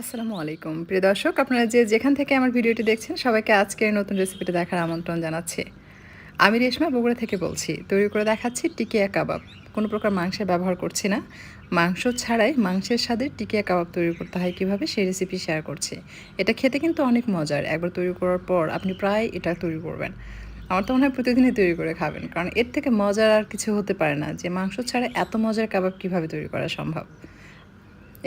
আসসালামু আলাইকুম প্রিয় দর্শক, আপনারা যেখান থেকে আমার ভিডিওটি দেখছেন সবাইকে আজকের নতুন রেসিপিটা দেখার আমন্ত্রণ জানাচ্ছি। আমি রেশমা বগুড়া থেকে বলছি। তৈরি করে দেখাচ্ছি টিকিয়া কাবাব। কোনো প্রকার মাংসের ব্যবহার করছি না। মাংস ছাড়াই মাংসের স্বাদের টিকিয়া কাবাব তৈরি করতে হয় কীভাবে সেই রেসিপি শেয়ার করছি। এটা খেতে কিন্তু অনেক মজার। একবার তৈরি করার পর আপনি প্রায় এটা তৈরি করবেন। আমার তো মনে হয় প্রতিদিনই তৈরি করে খাবেন, কারণ এর থেকে মজার আর কিছু হতে পারে না যে মাংস ছাড়া এত মজার কাবাব কীভাবে তৈরি করা সম্ভব।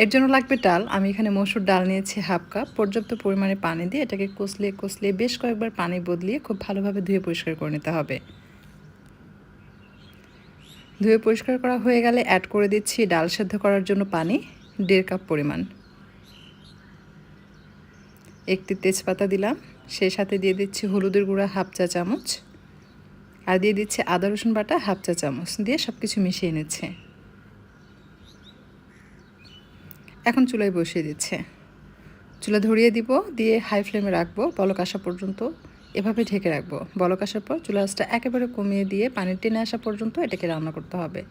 এর জন্য লাগবে ডাল। আমি এখানে মসুর ডাল নিয়েছি হাফ কাপ। পর্যাপ্ত পরিমাণে পানি দিয়ে এটাকে কষলিয়ে কষলিয়ে বেশ কয়েকবার পানি বদলিয়ে খুব ভালোভাবে ধুয়ে পরিষ্কার করে নিতে হবে। ধুয়ে পরিষ্কার করা হয়ে গেলে অ্যাড করে দিচ্ছি ডাল সেদ্ধ করার জন্য পানি 1.5 কাপ পরিমাণ। একটি তেজপাতা দিলাম, সেই সাথে দিয়ে দিচ্ছি হলুদের গুঁড়া হাফ চা চামচ, আর দিয়ে দিচ্ছি আদা রসুন বাটা হাফ চা চামচ দিয়ে সব কিছু মিশিয়ে নিচ্ছে। এখন চুলায় বসিয়ে দিচ্ছে। চুলা ধরিয়ে দিব, দিয়ে হাই ফ্লেমে রাখবো বলক আসা পর্যন্ত। এভাবে ঢেকে রাখবো। বলক আসার পর চুলা আঁচটা একেবারে কমিয়ে দিয়ে পানি টেনে আসা পর্যন্ত এটাকে রান্না করতে হবে।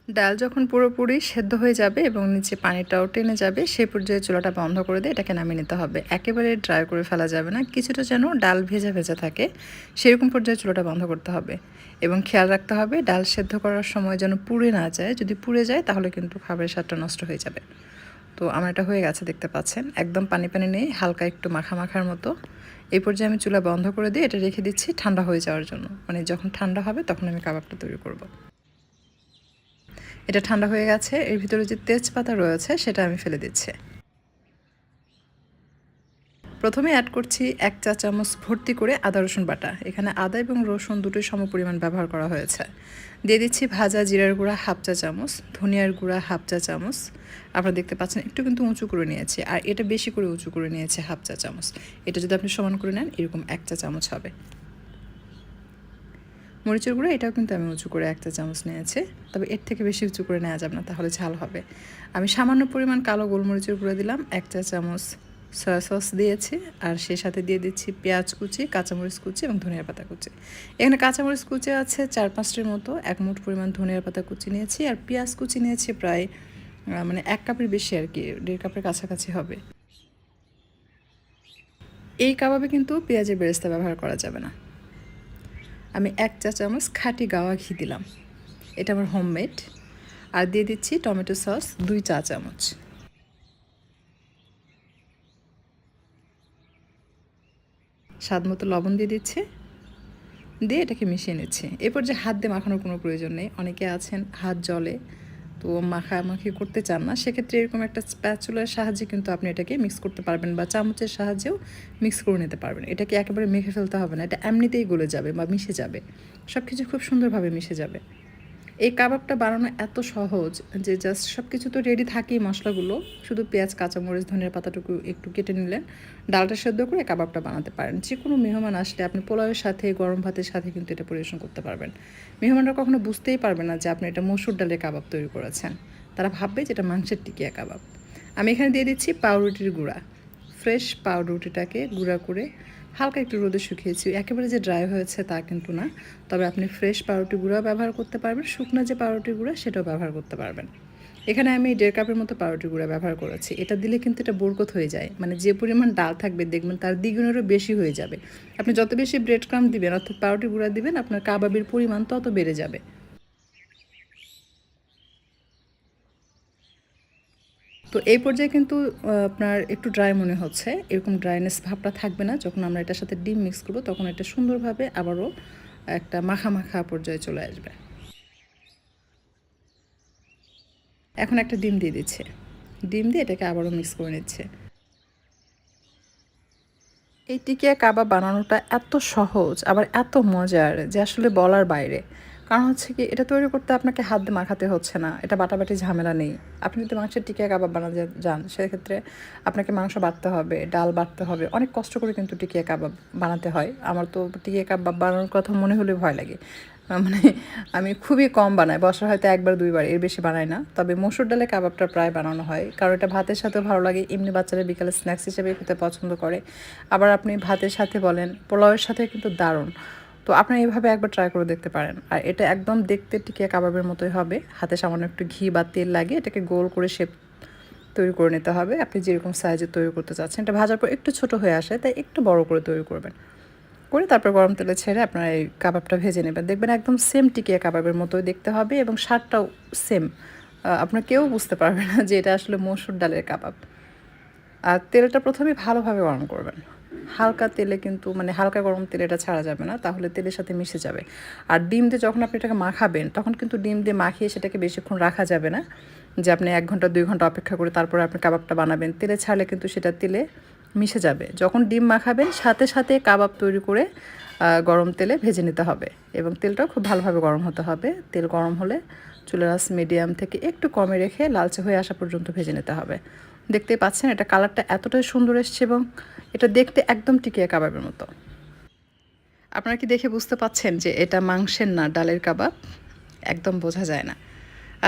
ডাল যখন পুরোপুরি সেদ্ধ হয়ে যাবে এবং নিচে পানিটাও টেনে যাবে, সেই পর্যায়ে চুলাটা বন্ধ করে দিয়ে এটাকে নামিয়ে নিতে হবে। একেবারে ড্রাই করে ফেলা যাবে না, কিছুটা যেন ডাল ভেজা ভেজা থাকে সেরকম পর্যায়ে চুলাটা বন্ধ করতে হবে। এবং খেয়াল রাখতে হবে ডাল সেদ্ধ করার সময় যেন পুড়ে না যায়। যদি পুড়ে যায় তাহলে কিন্তু খাবারের স্বাদটা নষ্ট হয়ে যাবে। তো আমার এটা হয়ে গেছে, দেখতে পাচ্ছেন একদম পানি পানি নেই, হালকা একটু মাখা মাখার মতো। এই পর্যায়ে আমি চুলা বন্ধ করে দিয়ে এটা রেখে দিচ্ছি ঠান্ডা হয়ে যাওয়ার জন্য। মানে যখন ঠান্ডা হবে তখন আমি কাবাবটা তৈরি করব। এটা ঠান্ডা হয়ে গেছে। এর ভিতরে যে তেজপাতা রয়েছে সেটা আমি ফেলে দিচ্ছি। প্রথমে অ্যাড করছি 1 চা চামচ ভর্তি করে আদা রসুন বাটা। এখানে আদা এবং রসুন দুটোই সমপরিমাণ ব্যবহার করা হয়েছে। দিয়ে দিচ্ছি ভাজা জিরার গুঁড়া হাফ চা চামচ, ধনিয়ার গুঁড়া হাফ চা চামচ। আপনারা দেখতে পাচ্ছেন একটু কিন্তু উঁচু করে নিয়েছি, আর এটা বেশি করে উঁচু করে নিয়েছে হাফ চা চামচ। এটা যদি আপনি সমান করে নেন এরকম 1 চা চামচ হবে। মরিচের গুঁড়া এটাও কিন্তু আমি উঁচু করে 1 চা চামচ নিয়েছি, তবে এর থেকে বেশি উঁচু করে নেওয়া যাবে না, তাহলে ঝাল হবে। আমি সামান্য পরিমাণ কালো গোলমরিচের গুঁড়া দিলাম, 1 চা চামচ সয়া সস দিয়েছি, আর সেই সাথে দিয়ে দিচ্ছি পেঁয়াজ কুচি, কাঁচামরিচ কুচি এবং ধনিয়ার পাতা কুচি। এখানে কাঁচামরিচ কুচি আছে 4-5টির মতো, 1 মুঠ পরিমাণ ধনিয়ার পাতা কুচি নিয়েছি, আর পেঁয়াজ কুচি নিয়েছি প্রায় 1 কাপের বেশি আর কি, 1.5 কাপের কাছাকাছি হবে। এই কাবাবে কিন্তু পেঁয়াজের বেরেস্তা ব্যবহার করা যাবে না। আমি 1 চা চামচ খাঁটি গাওয়া ঘি দিলাম, এটা আমার হোমমেড। আর দিয়ে দিচ্ছি টমেটো সস 2 চা চামচ। স্বাদ মতো লবণ দিয়ে দিচ্ছি, দিয়ে এটাকে মিশিয়ে নিচ্ছি। এরপর যে হাত দিয়ে মাখানোর কোনো প্রয়োজন নেই। অনেকে আছেন হাত জ্বলে, তো মাখামাখি করতে চান না, সেক্ষেত্রে এরকম একটা স্প্যাচুলার সাহায্যে কিন্তু আপনি এটাকে মিক্স করতে পারবেন, বা চামচের সাহায্যেও মিক্স করে নিতে পারবেন। এটাকে একেবারে মেখে ফেলতে হবে না, এটা এমনিতেই গলে যাবে বা মিশে যাবে, সব কিছু খুব সুন্দরভাবে মিশে যাবে। এই কাবাবটা বানানো এত সহজ যে জাস্ট সব কিছু তো রেডি থাকেই, মশলাগুলো শুধু পেঁয়াজ, কাঁচামরিচ, ধনিয়ার পাতাটুকু একটু কেটে নিলেন, ডালটা সেদ্ধ করে কাবাবটা বানাতে পারেন। যে কোনো মেহমান আসলে আপনি পোলাওয়ের সাথে, গরম ভাতের সাথে কিন্তু এটা পরিবেশন করতে পারবেন। মেহমানরা কখনো বুঝতেই পারবে না যে আপনি এটা মসুর ডালের কাবাব তৈরি করেছেন, তারা ভাববে যে এটা মাংসের টিকিয়া কাবাব। আমি এখানে দিয়ে দিচ্ছি পাউরুটির গুঁড়া। ফ্রেশ পাউরুটিটাকে গুঁড়া করে হালকা একটু রোদে শুকিয়েছি, একেবারে যে ড্রাই হয়েছে তা কিন্তু না, তবে আপনি ফ্রেশ পাউরুটি গুঁড়া ব্যবহার করতে পারবেন, শুকনো যে পাউরুটি গুঁড়া সেটাও ব্যবহার করতে পারবেন। এখানে আমি 1.5 কাপের মতো পাউরুটি গুঁড়া ব্যবহার করেছি। এটা দিলে কিন্তু এটা বরকত হয়ে যায়, মানে যে পরিমাণ ডাল থাকবে দেখবেন তার দ্বিগুণেরও বেশি হয়ে যাবে। আপনি যত বেশি ব্রেড ক্রাম্ব দিবেন অর্থাৎ পাউরুটি গুঁড়া দিবেন, আপনার কাবাবের পরিমাণ তত বেড়ে যাবে। তো এই পর্যায়ে কিন্তু আপনার একটু ড্রাই মনে হচ্ছে, এরকম ড্রাইনেস ভাবটা থাকবে না। যখন আমরা এটার সাথে ডিম মিক্স করব তখন এটা সুন্দরভাবে আবারও একটা মাখা মাখা পর্যায়ে চলে আসবে। এখন একটা ডিম দিয়ে দিচ্ছে, ডিম দিয়ে এটাকে আবারও মিক্স করে নিচ্ছে। এই টিকিয়া কাবাব বানানোটা এত সহজ আবার এত মজার যে আসলে বলার বাইরে। কারণ হচ্ছে কি, এটা তৈরি করতে আপনাকে হাত দিয়ে মাখাতে হচ্ছে না, এটা বাটাবাটি ঝামেলা নেই। আপনি যদি মাংসের টিকিয়া কাবাব বানাতে যান সেক্ষেত্রে আপনাকে মাংস বাটতে হবে, ডাল বাটতে হবে, অনেক কষ্ট করে কিন্তু টিকিয়া কাবাব বানাতে হয়। আমার তো টিকিয়া কাবাব বানানোর কথা মনে হলে ভয় লাগে। মানে আমি খুবই কম বানাই, বছর হয়তো 1-2 বার, এর বেশি বানাই না। তবে মসুর ডালে কাবাবটা প্রায় বানানো হয়, কারণ এটা ভাতের সাথেও ভালো লাগে, এমনি বাচ্চারা বিকালে স্ন্যাক্স হিসেবে খেতে পছন্দ করে। আবার আপনি ভাতের সাথে বলেন, পোলাওয়ের সাথে কিন্তু দারুণ। তো আপনারা এইভাবে একবার ট্রাই করে দেখতে পারেন। আর এটা একদম দেখতে টিকিয়া কাবাবের মতোই হবে। হাতে সামান্য একটু ঘি বা তেল লাগিয়ে এটাকে গোল করে শেপ তৈরি করে নিতে হবে। আপনি যেরকম সাইজে তৈরি করতে চাচ্ছেন, এটা ভাজার পর একটু ছোট হয়ে আসে, তাই একটু বড় করে তৈরি করবেন। করে তারপর গরম তেলে ছেড়ে আপনারা এই কাবাবটা ভেজে নেবেন। দেখবেন একদম সেম টিকিয়া কাবাবের মতোই দেখতে হবে এবং স্বাদটাও সেম। আপনার কেউ বুঝতে পারবে না যে এটা আসলে মসুর ডালের কাবাব। আর তেলটা প্রথমে ভালোভাবে গরম করবেন। হালকা তেলে কিন্তু মানে হালকা গরম তেলে এটা ছাড়া যাবে না, তাহলে তেলের সাথে মিশে যাবে। আর ডিম দিয়ে যখন আপনি এটাকে মাখাবেন, তখন কিন্তু ডিম দিয়ে মাখিয়ে সেটাকে বেশিক্ষণ রাখা যাবে না, যে আপনি 1 ঘন্টা 2 ঘন্টা অপেক্ষা করে তারপরে আপনি কাবাবটা বানাবেন। তেলে ছাড়লে কিন্তু সেটা তেলে মিশে যাবে। যখন ডিম মাখাবেন সাথে সাথে কাবাব তৈরি করে গরম তেলে ভেজে নিতে হবে এবং তেলটাও খুব ভালোভাবে গরম হতে হবে। তেল গরম হলে চুলার আঁচ মিডিয়াম থেকে একটু কমে রেখে লালচে হয়ে আসা পর্যন্ত ভেজে নিতে হবে। দেখতেই পাচ্ছেন এটা কালারটা এতটাই সুন্দর এসছে এবং এটা দেখতে একদম টিকিয়া কাবাবের মতো। আপনারা কি দেখে বুঝতে পাচ্ছেন যে এটা মাংসের না ডালের কাবাব? একদম বোঝা যায় না।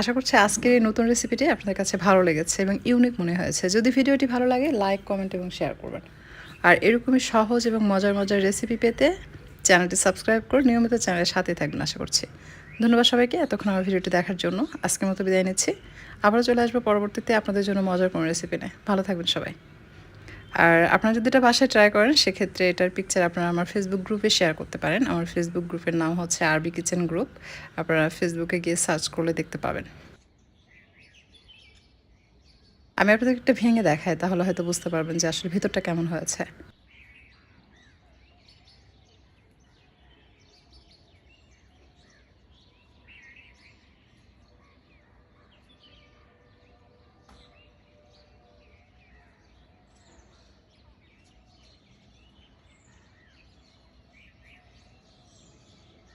আশা করছি আজকের এই নতুন রেসিপিটি আপনাদের কাছে ভালো লেগেছে এবং ইউনিক মনে হয়েছে। যদি ভিডিওটি ভালো লাগে লাইক, কমেন্ট এবং শেয়ার করবেন। আর এরকমই সহজ এবং মজার মজার রেসিপি পেতে চ্যানেলটি সাবস্ক্রাইব করে নিয়মিত চ্যানেলের সাথেই থাকবেন আশা করছি। ধন্যবাদ সবাইকে এতক্ষণ আমার ভিডিওটি দেখার জন্য। আজকের মতো বিদায় নিচ্ছি। আবারও চলে আসবো পরবর্তীতে আপনাদের জন্য মজার কোনো রেসিপি নিয়ে। ভালো থাকবেন সবাই। আর আপনারা যদি এটা বাসায় ট্রাই করেন, সেক্ষেত্রে এটার পিকচার আপনারা আমার ফেসবুক গ্রুপে শেয়ার করতে পারেন। আমার ফেসবুক গ্রুপের নাম হচ্ছে আরবি কিচেন গ্রুপ। আপনারা ফেসবুকে গিয়ে সার্চ করলে দেখতে পাবেন। আমি আপনাদেরকে একটা ভেঙে দেখাই, তাহলে হয়তো বুঝতে পারবেন যে আসলে ভিতরটা কেমন হয়েছে।